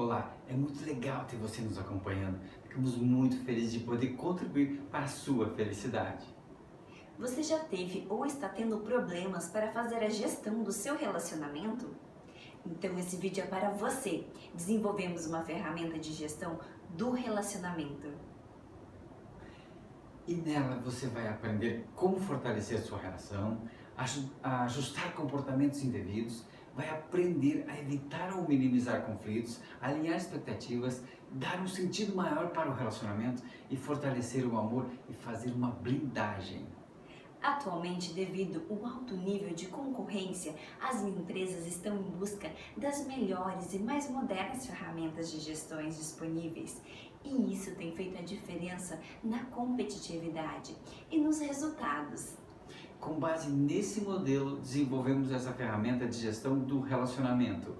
Olá, é muito legal ter você nos acompanhando. Ficamos muito felizes de poder contribuir para a sua felicidade. Você já teve ou está tendo problemas para fazer a gestão do seu relacionamento? Então esse vídeo é para você. Desenvolvemos uma ferramenta de gestão do relacionamento. E nela você vai aprender como fortalecer a sua relação, ajustar comportamentos indevidos, vai aprender a evitar ou minimizar conflitos, alinhar expectativas, dar um sentido maior para o relacionamento e fortalecer o amor e fazer uma blindagem. Atualmente, devido ao alto nível de concorrência, as empresas estão em busca das melhores e mais modernas ferramentas de gestões disponíveis. E isso tem feito a diferença na competitividade e nos resultados. Com base nesse modelo, desenvolvemos essa ferramenta de gestão do relacionamento.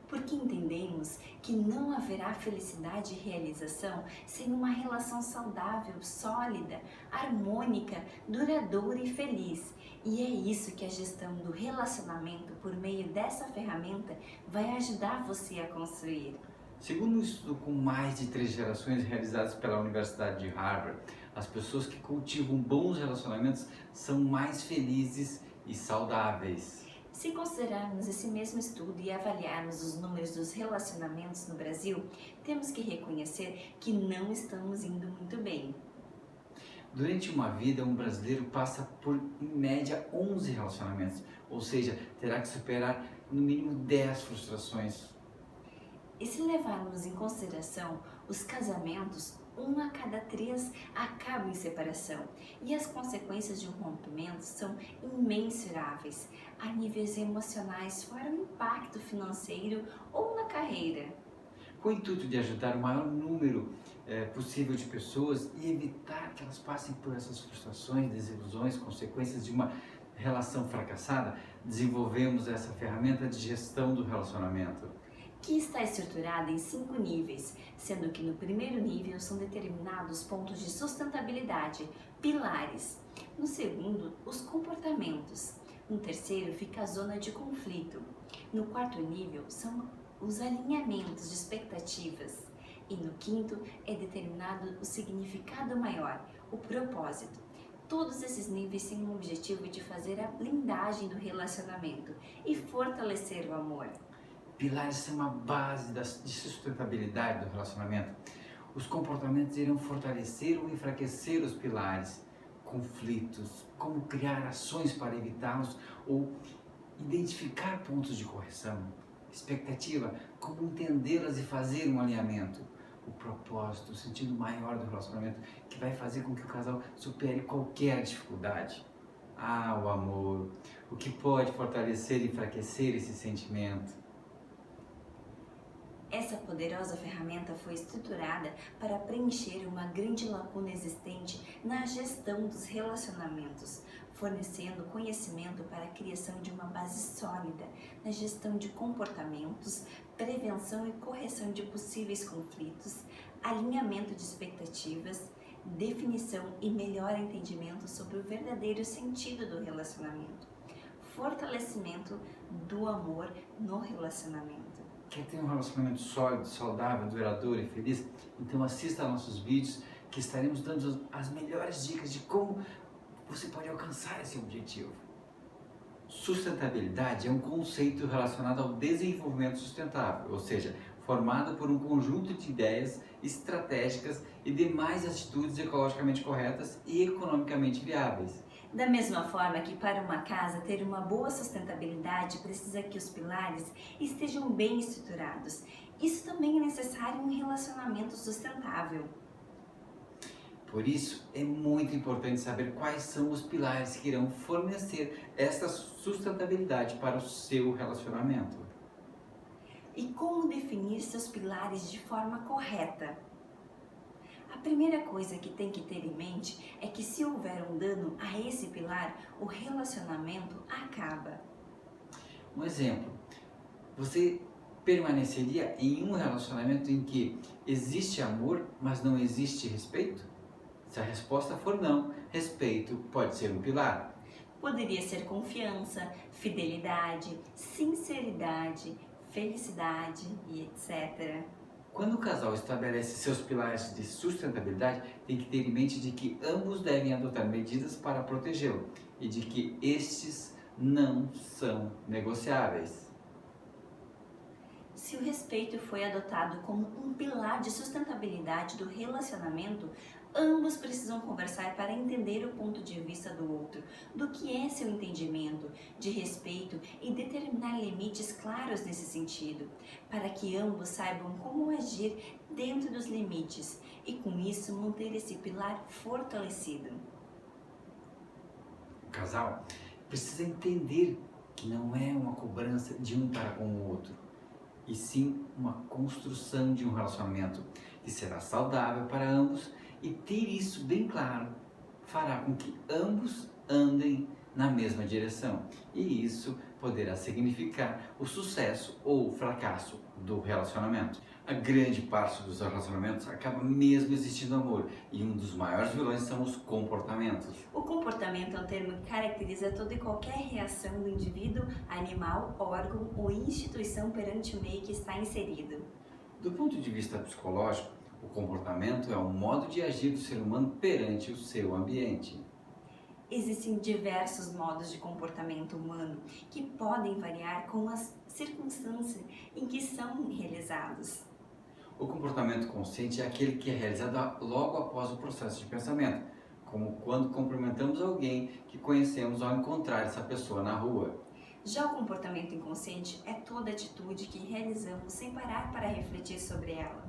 Porque entendemos que não haverá felicidade e realização sem uma relação saudável, sólida, harmônica, duradoura e feliz. E é isso que a gestão do relacionamento, por meio dessa ferramenta, vai ajudar você a construir. Segundo um estudo com mais de 3 gerações realizadas pela Universidade de Harvard, as pessoas que cultivam bons relacionamentos são mais felizes e saudáveis. Se considerarmos esse mesmo estudo e avaliarmos os números dos relacionamentos no Brasil, temos que reconhecer que não estamos indo muito bem. Durante uma vida, um brasileiro passa por, em média, 11 relacionamentos, ou seja, terá que superar no mínimo 10 frustrações. E se levarmos em consideração os casamentos, 1 a cada 3 acabam em separação e as consequências de um rompimento são imensuráveis a níveis emocionais, fora o impacto financeiro ou na carreira. Com o intuito de ajudar o maior número possível de pessoas e evitar que elas passem por essas frustrações, desilusões, consequências de uma relação fracassada, desenvolvemos essa ferramenta de gestão do relacionamento. Que está estruturada em 5 níveis, sendo que no primeiro nível são determinados pontos de sustentabilidade, pilares. No segundo, os comportamentos. No terceiro fica a zona de conflito. No quarto nível são os alinhamentos de expectativas. E no quinto é determinado o significado maior, o propósito. Todos esses níveis têm o objetivo de fazer a blindagem do relacionamento e fortalecer o amor. Pilares são uma base de sustentabilidade do relacionamento. Os comportamentos irão fortalecer ou enfraquecer os pilares. Conflitos, como criar ações para evitá-los ou identificar pontos de correção. Expectativa, como entendê-las e fazer um alinhamento. O propósito, o sentido maior do relacionamento, que vai fazer com que o casal supere qualquer dificuldade. O amor, o que pode fortalecer e enfraquecer esse sentimento. Essa poderosa ferramenta foi estruturada para preencher uma grande lacuna existente na gestão dos relacionamentos, fornecendo conhecimento para a criação de uma base sólida na gestão de comportamentos, prevenção e correção de possíveis conflitos, alinhamento de expectativas, definição e melhor entendimento sobre o verdadeiro sentido do relacionamento, fortalecimento do amor no relacionamento. Quer ter um relacionamento sólido, saudável, duradouro e feliz? Então assista a nossos vídeos que estaremos dando as melhores dicas de como você pode alcançar esse objetivo. Sustentabilidade é um conceito relacionado ao desenvolvimento sustentável, ou seja, formado por um conjunto de ideias estratégicas e demais atitudes ecologicamente corretas e economicamente viáveis. Da mesma forma que para uma casa ter uma boa sustentabilidade precisa que os pilares estejam bem estruturados. Isso também é necessário em um relacionamento sustentável. Por isso, é muito importante saber quais são os pilares que irão fornecer esta sustentabilidade para o seu relacionamento. E como definir seus pilares de forma correta? A primeira coisa que tem que ter em mente é que se houver um dano a esse pilar, o relacionamento acaba. Um exemplo, você permaneceria em um relacionamento em que existe amor, mas não existe respeito? Se a resposta for não, respeito pode ser um pilar. Poderia ser confiança, fidelidade, sinceridade, felicidade e etc. Quando o casal estabelece seus pilares de sustentabilidade, tem que ter em mente de que ambos devem adotar medidas para protegê-lo e de que estes não são negociáveis. Se o respeito foi adotado como um pilar de sustentabilidade do relacionamento, ambos precisam conversar para entender o ponto de vista do outro, do que é seu entendimento de respeito e determinar limites claros nesse sentido, para que ambos saibam como agir dentro dos limites e, com isso, manter esse pilar fortalecido. O casal precisa entender que não é uma cobrança de um para com o outro, e sim uma construção de um relacionamento que será saudável para ambos, e ter isso bem claro fará com que ambos andem na mesma direção, e isso poderá significar o sucesso ou o fracasso do relacionamento. A grande parte dos relacionamentos acaba mesmo existindo amor, e um dos maiores vilões são os comportamentos. O comportamento é um termo que caracteriza toda e qualquer reação do indivíduo, animal, órgão ou instituição perante o meio que está inserido. Do ponto de vista psicológico, o comportamento é um modo de agir do ser humano perante o seu ambiente. Existem diversos modos de comportamento humano que podem variar com as circunstâncias em que são realizados. O comportamento consciente é aquele que é realizado logo após o processo de pensamento, como quando cumprimentamos alguém que conhecemos ao encontrar essa pessoa na rua. Já o comportamento inconsciente é toda atitude que realizamos sem parar para refletir sobre ela.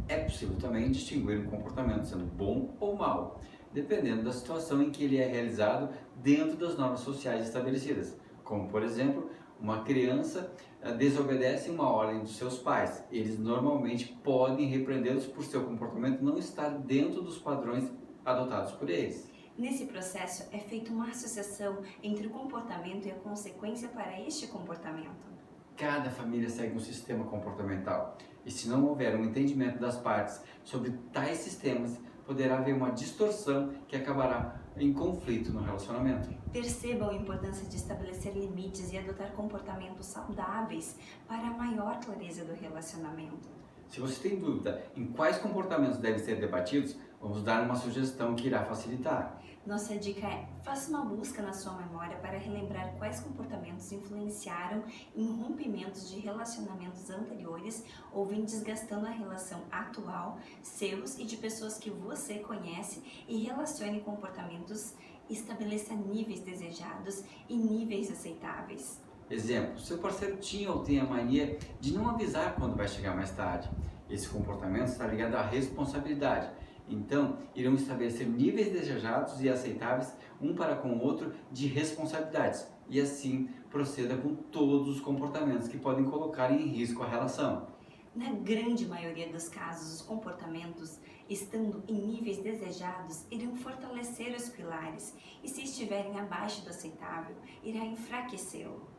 É possível também distinguir um comportamento sendo bom ou mau, dependendo da situação em que ele é realizado dentro das normas sociais estabelecidas, como por exemplo, uma criança desobedece uma ordem dos seus pais. Eles normalmente podem repreendê-los por seu comportamento não estar dentro dos padrões adotados por eles. Nesse processo é feita uma associação entre o comportamento e a consequência para este comportamento. Cada família segue um sistema comportamental, e se não houver um entendimento das partes sobre tais sistemas, poderá haver uma distorção que acabará em conflito no relacionamento. Percebam a importância de estabelecer limites e adotar comportamentos saudáveis para a maior clareza do relacionamento. Se você tem dúvida em quais comportamentos devem ser debatidos, vamos dar uma sugestão que irá facilitar. Nossa dica é: faça uma busca na sua memória para relembrar quais comportamentos influenciaram em rompimentos de relacionamentos anteriores ou vêm desgastando a relação atual, seus e de pessoas que você conhece, e relacione comportamentos, estabeleça níveis desejados e níveis aceitáveis. Exemplo, seu parceiro tinha ou tem a mania de não avisar quando vai chegar mais tarde. Esse comportamento está ligado à responsabilidade. Então, irão estabelecer níveis desejados e aceitáveis um para com o outro de responsabilidades. E assim, proceda com todos os comportamentos que podem colocar em risco a relação. Na grande maioria dos casos, os comportamentos, estando em níveis desejados, irão fortalecer os pilares, e se estiverem abaixo do aceitável, irá enfraquecê-lo.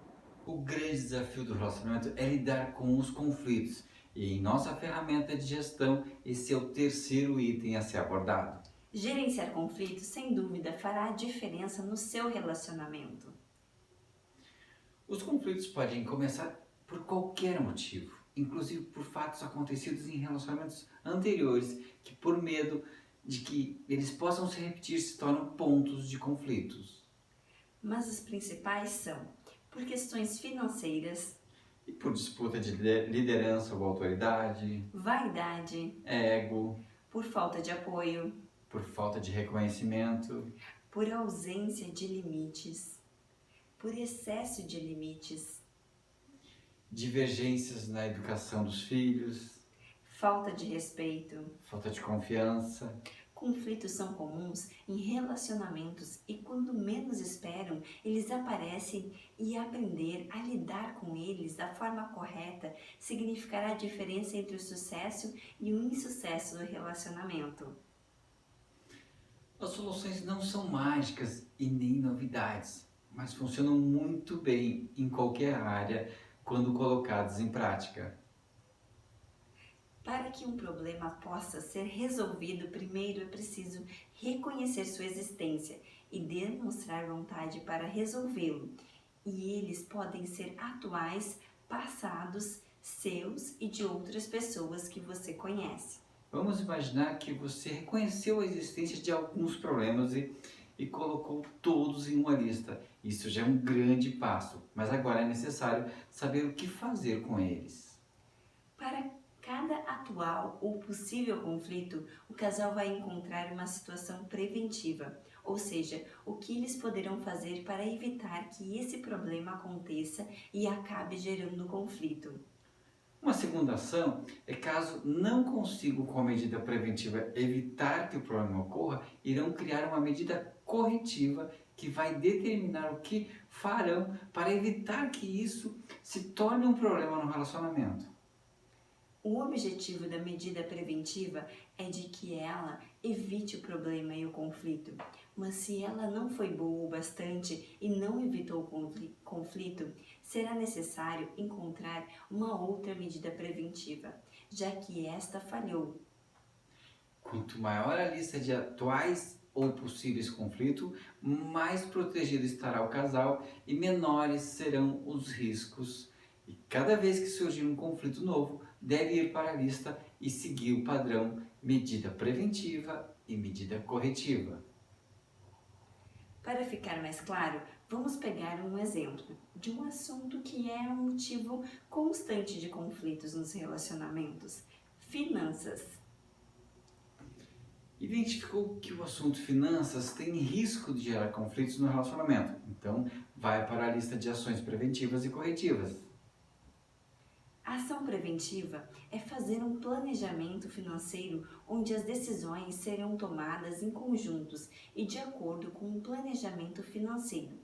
O grande desafio do relacionamento é lidar com os conflitos. E em nossa ferramenta de gestão, esse é o terceiro item a ser abordado. Gerenciar conflitos, sem dúvida, fará a diferença no seu relacionamento. Os conflitos podem começar por qualquer motivo, inclusive por fatos acontecidos em relacionamentos anteriores, que por medo de que eles possam se repetir se tornam pontos de conflitos. Mas os principais são por questões financeiras, E por disputa de liderança ou autoridade, vaidade, ego, por falta de apoio, por falta de reconhecimento, por ausência de limites, por excesso de limites, divergências na educação dos filhos, falta de respeito. falta de confiança. Conflitos são comuns em relacionamentos e quando menos esperam, eles aparecem, e aprender a lidar com eles da forma correta significará a diferença entre o sucesso e o insucesso do relacionamento. As soluções não são mágicas e nem novidades, mas funcionam muito bem em qualquer área quando colocadas em prática. Para que um problema possa ser resolvido, primeiro é preciso reconhecer sua existência e demonstrar vontade para resolvê-lo. E eles podem ser atuais, passados seus e de outras pessoas que você conhece. Vamos imaginar que você reconheceu a existência de alguns problemas e colocou todos em uma lista. Isso já é um grande passo, mas agora é necessário saber o que fazer com eles. Para cada atual ou possível conflito, o casal vai encontrar uma situação preventiva, ou seja, o que eles poderão fazer para evitar que esse problema aconteça e acabe gerando conflito. Uma segunda ação é caso não consigam com a medida preventiva evitar que o problema ocorra, irão criar uma medida corretiva que vai determinar o que farão para evitar que isso se torne um problema no relacionamento. O objetivo da medida preventiva é de que ela evite o problema e o conflito, mas se ela não foi boa o bastante e não evitou o conflito, será necessário encontrar uma outra medida preventiva, já que esta falhou. Quanto maior a lista de atuais ou possíveis conflitos, mais protegido estará o casal e menores serão os riscos. E cada vez que surgir um conflito novo, deve ir para a lista e seguir o padrão medida preventiva e medida corretiva. Para ficar mais claro, vamos pegar um exemplo de um assunto que é um motivo constante de conflitos nos relacionamentos: finanças. Identificou que o assunto finanças tem risco de gerar conflitos no relacionamento, então vai para a lista de ações preventivas e corretivas. A ação preventiva é fazer um planejamento financeiro onde as decisões serão tomadas em conjuntos e de acordo com um planejamento financeiro.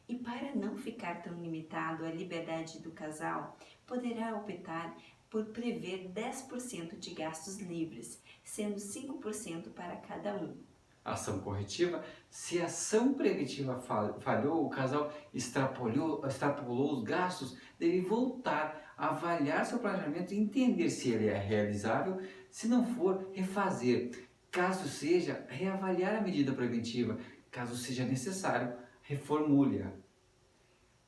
E para não ficar tão limitado à liberdade do casal, poderá optar por prever 10% de gastos livres, sendo 5% para cada um. Ação corretiva: se a ação preventiva falhou, o casal extrapolou os gastos, deve voltar a avaliar seu planejamento e entender se ele é realizável. Se não for, refazer. Caso seja, reavaliar a medida preventiva. Caso seja necessário, reformule-a.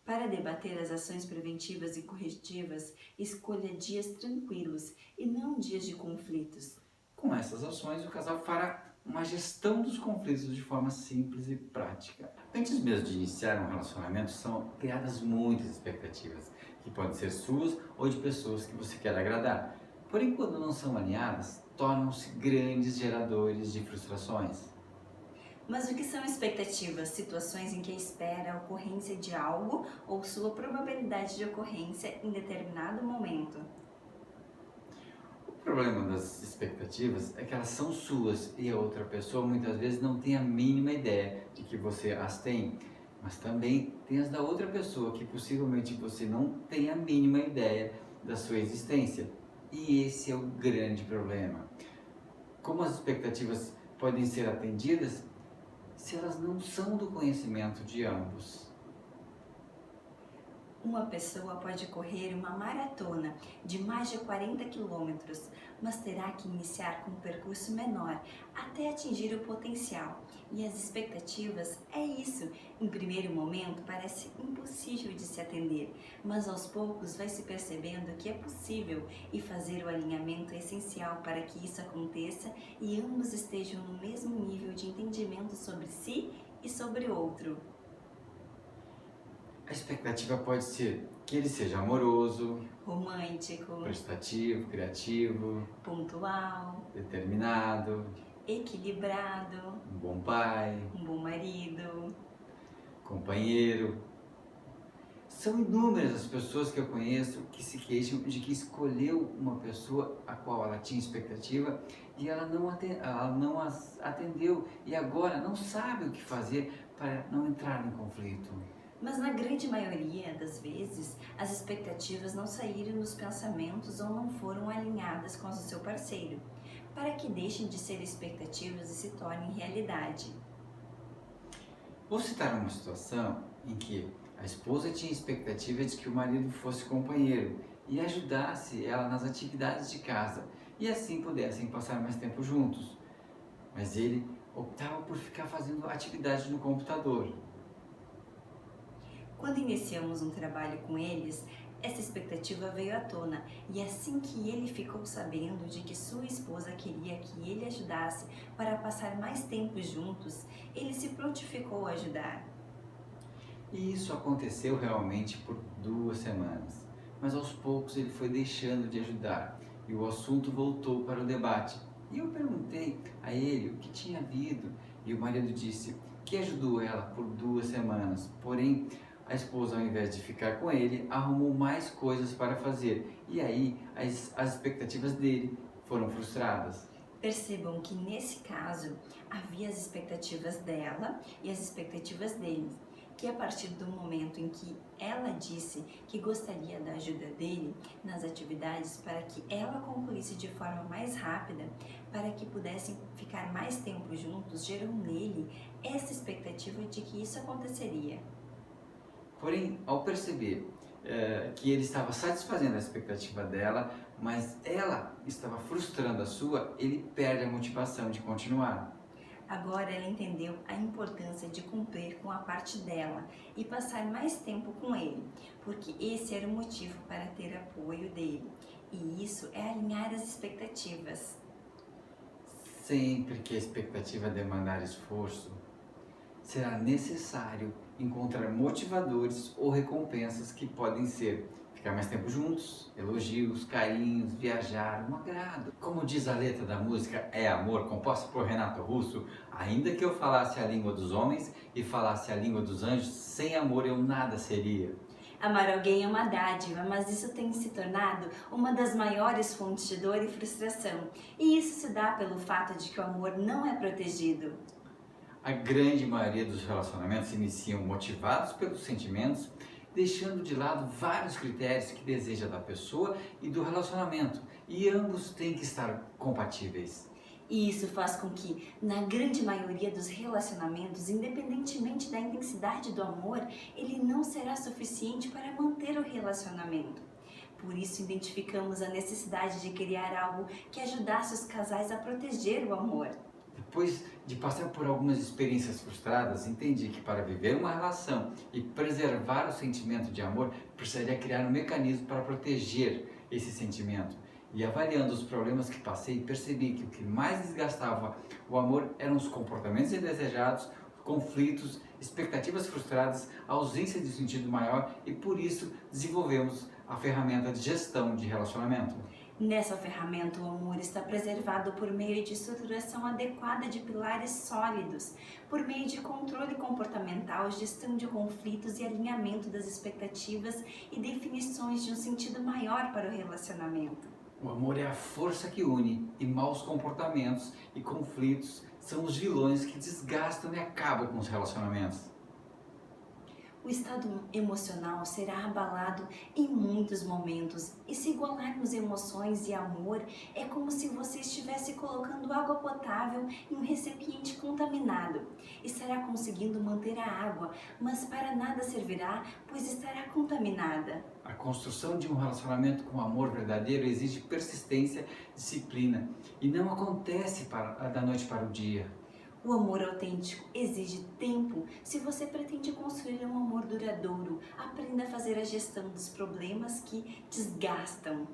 Para debater as ações preventivas e corretivas, escolha dias tranquilos e não dias de conflitos. Com essas ações, o casal fará uma gestão dos conflitos de forma simples e prática. Antes mesmo de iniciar um relacionamento, são criadas muitas expectativas, que podem ser suas ou de pessoas que você quer agradar. Porém, quando não são alinhadas, tornam-se grandes geradores de frustrações. Mas o que são expectativas? Situações em que espera a ocorrência de algo ou sua probabilidade de ocorrência em determinado momento. O problema das expectativas é que elas são suas e a outra pessoa muitas vezes não tem a mínima ideia de que você as tem. Mas também tem as da outra pessoa que possivelmente você não tem a mínima ideia da sua existência. E esse é o grande problema. Como as expectativas podem ser atendidas se elas não são do conhecimento de ambos? Uma pessoa pode correr uma maratona de mais de 40 quilômetros, mas terá que iniciar com um percurso menor até atingir o potencial. E as expectativas é isso. Em primeiro momento parece impossível de se atender, mas aos poucos vai se percebendo que é possível e fazer o alinhamento é essencial para que isso aconteça e ambos estejam no mesmo nível de entendimento sobre si e sobre o outro. A expectativa pode ser que ele seja amoroso, Romântico, prestativo, criativo, pontual, determinado, equilibrado, um bom pai, um bom marido. companheiro. São inúmeras as pessoas que eu conheço que se queixam de que escolheu uma pessoa a qual ela tinha expectativa e ela não as atendeu e agora não sabe o que fazer para não entrar em conflito. Mas na grande maioria das vezes, as expectativas não saíram dos pensamentos ou não foram alinhadas com as do seu parceiro, para que deixem de ser expectativas e se tornem realidade. Vou citar uma situação em que a esposa tinha expectativa de que o marido fosse companheiro e ajudasse ela nas atividades de casa e assim pudessem passar mais tempo juntos. Mas ele optava por ficar fazendo atividade no computador. Quando iniciamos um trabalho com eles, Essa expectativa veio à tona e assim que ele ficou sabendo de que sua esposa queria que ele ajudasse para passar mais tempo juntos, ele se prontificou a ajudar. E isso aconteceu realmente por 2 semanas, mas aos poucos ele foi deixando de ajudar e o assunto voltou para o debate. E eu perguntei a ele o que tinha havido e o marido disse que ajudou ela por 2 semanas, porém a esposa, ao invés de ficar com ele, arrumou mais coisas para fazer e aí as expectativas dele foram frustradas. Percebam que nesse caso havia as expectativas dela e as expectativas dele, que a partir do momento em que ela disse que gostaria da ajuda dele nas atividades para que ela concluísse de forma mais rápida, para que pudessem ficar mais tempo juntos, gerou nele essa expectativa de que isso aconteceria. Porém, ao perceber que ele estava satisfazendo a expectativa dela, mas ela estava frustrando a sua, ele perde a motivação de continuar. Agora ela entendeu a importância de cumprir com a parte dela e passar mais tempo com ele, porque esse era o motivo para ter apoio dele. E isso é alinhar as expectativas. Sempre que a expectativa demandar esforço, será necessário encontrar motivadores ou recompensas que podem ser ficar mais tempo juntos, elogios, carinhos, viajar, um agrado. Como diz a letra da música É Amor, composta por Renato Russo, ainda que eu falasse a língua dos homens e falasse a língua dos anjos, sem amor eu nada seria. Amar alguém é uma dádiva, mas isso tem se tornado uma das maiores fontes de dor e frustração. E isso se dá pelo fato de que o amor não é protegido. A grande maioria dos relacionamentos iniciam motivados pelos sentimentos, deixando de lado vários critérios que deseja da pessoa e do relacionamento, e ambos têm que estar compatíveis. E isso faz com que, na grande maioria dos relacionamentos, independentemente da intensidade do amor, ele não será suficiente para manter o relacionamento. Por isso, identificamos a necessidade de criar algo que ajudasse os casais a proteger o amor. Depois de passar por algumas experiências frustradas, entendi que para viver uma relação e preservar o sentimento de amor, precisaria criar um mecanismo para proteger esse sentimento. E avaliando os problemas que passei, percebi que o que mais desgastava o amor eram os comportamentos indesejados, conflitos, expectativas frustradas, a ausência de sentido maior e por isso desenvolvemos a ferramenta de gestão de relacionamento. Nessa ferramenta, o amor está preservado por meio de estruturação adequada de pilares sólidos, por meio de controle comportamental, gestão de conflitos e alinhamento das expectativas e definições de um sentido maior para o relacionamento. O amor é a força que une e maus comportamentos e conflitos são os vilões que desgastam e acabam com os relacionamentos. O estado emocional será abalado em muitos momentos e se igualarmos emoções e amor é como se você estivesse colocando água potável em um recipiente contaminado. Estará conseguindo manter a água, mas para nada servirá, pois estará contaminada. A construção de um relacionamento com amor verdadeiro exige persistência, disciplina e não acontece da noite para o dia. O amor autêntico exige tempo. Se você pretende construir um amor duradouro, aprenda a fazer a gestão dos problemas que desgastam.